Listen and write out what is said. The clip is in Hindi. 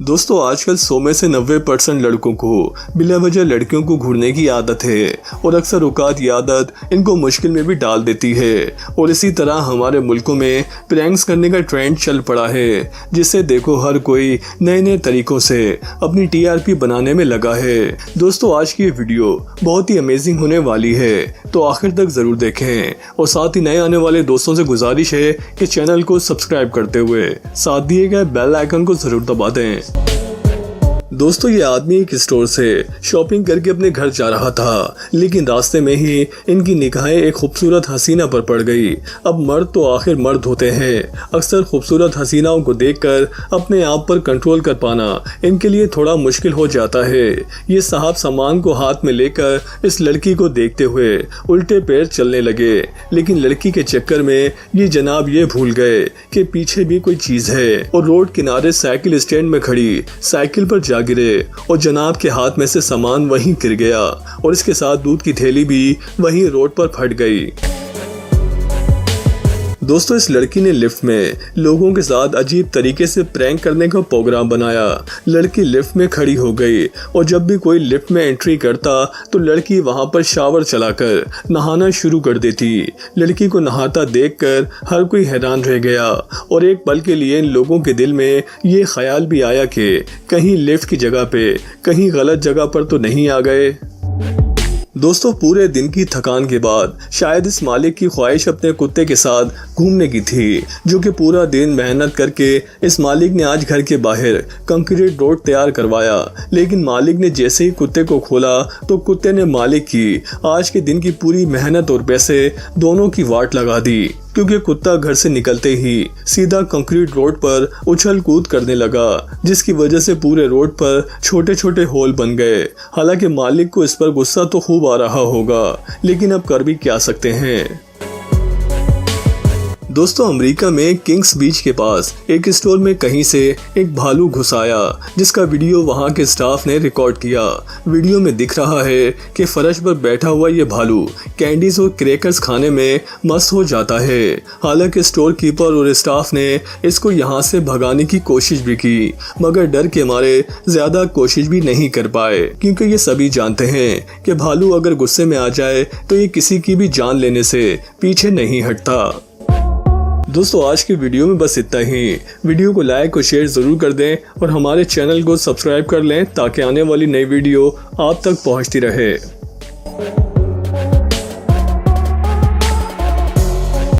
दोस्तों आजकल 100 में से 90% लड़कों को बिला वजह लड़कियों को घूरने की आदत है और अक्सर औकात ये आदत इनको मुश्किल में भी डाल देती है। और इसी तरह हमारे मुल्कों में प्रैंक्स करने का ट्रेंड चल पड़ा है, जिससे देखो हर कोई नए नए तरीकों से अपनी टीआरपी बनाने में लगा है। दोस्तों आज की ये वीडियो बहुत ही अमेजिंग होने वाली है, तो आखिर तक जरूर देखें और साथ ही नए आने वाले दोस्तों से गुजारिश है कि चैनल को सब्सक्राइब करते हुए साथ दिए गए बेल आइकन को जरूर दबा दें। दोस्तों ये आदमी एक स्टोर से शॉपिंग करके अपने घर जा रहा था, लेकिन रास्ते में ही इनकी निगाहें एक खूबसूरत हसीना पर पड़ गई। अब मर्द तो आखिर मर्द होते हैं, अक्सर खूबसूरत हसीनाओं को देखकर अपने आप पर कंट्रोल कर पाना इनके लिए थोड़ा मुश्किल हो जाता है। ये साहब सामान को हाथ में लेकर इस लड़की को देखते हुए उल्टे पैर चलने लगे, लेकिन लड़की के चक्कर में ये जनाब ये भूल गए कि पीछे भी कोई चीज है और रोड किनारे साइकिल स्टैंड में खड़ी साइकिल पर जा गिरे और जनाब के हाथ में से सामान वहीं गिर गया और इसके साथ दूध की थैली भी वहीं रोड पर फट गई। दोस्तों इस लड़की ने लिफ्ट में लोगों के साथ अजीब तरीके से प्रैंक करने का प्रोग्राम बनाया। लड़की लिफ्ट में खड़ी हो गई और जब भी कोई लिफ्ट में एंट्री करता तो लड़की वहां पर शावर चलाकर नहाना शुरू कर देती। लड़की को नहाता देखकर हर कोई हैरान रह गया और एक पल के लिए इन लोगों के दिल में ये ख्याल भी आया कि कहीं लिफ्ट की जगह पे कहीं गलत जगह पर तो नहीं आ गए। दोस्तों पूरे दिन की थकान के बाद शायद इस मालिक की ख्वाहिश अपने कुत्ते के साथ घूमने की थी, जो कि पूरा दिन मेहनत करके इस मालिक ने आज घर के बाहर कंक्रीट रोड तैयार करवाया। लेकिन मालिक ने जैसे ही कुत्ते को खोला तो कुत्ते ने मालिक की आज के दिन की पूरी मेहनत और पैसे दोनों की वाट लगा दी, क्योंकि कुत्ता घर से निकलते ही सीधा कंक्रीट रोड पर उछल कूद करने लगा, जिसकी वजह से पूरे रोड पर छोटे छोटे होल बन गए। हालांकि मालिक को इस पर गुस्सा तो खूब आ रहा होगा, लेकिन अब कर भी क्या सकते हैं। दोस्तों अमेरिका में किंग्स बीच के पास एक स्टोर में कहीं से एक भालू घुस आया, जिसका वीडियो वहां के स्टाफ ने रिकॉर्ड किया। वीडियो में दिख रहा है कि फर्श पर बैठा हुआ ये भालू कैंडीज और क्रैकर्स खाने में मस्त हो जाता है। हालांकि स्टोर कीपर और स्टाफ ने इसको यहाँ से भगाने की कोशिश भी की, मगर डर के मारे ज्यादा कोशिश भी नहीं कर पाए, क्योंकि ये सभी जानते हैं कि भालू अगर गुस्से में आ जाए तो ये किसी की भी जान लेने से पीछे नहीं हटता। दोस्तों आज की वीडियो में बस इतना ही। वीडियो को लाइक और शेयर ज़रूर कर दें और हमारे चैनल को सब्सक्राइब कर लें ताकि आने वाली नई वीडियो आप तक पहुंचती रहे।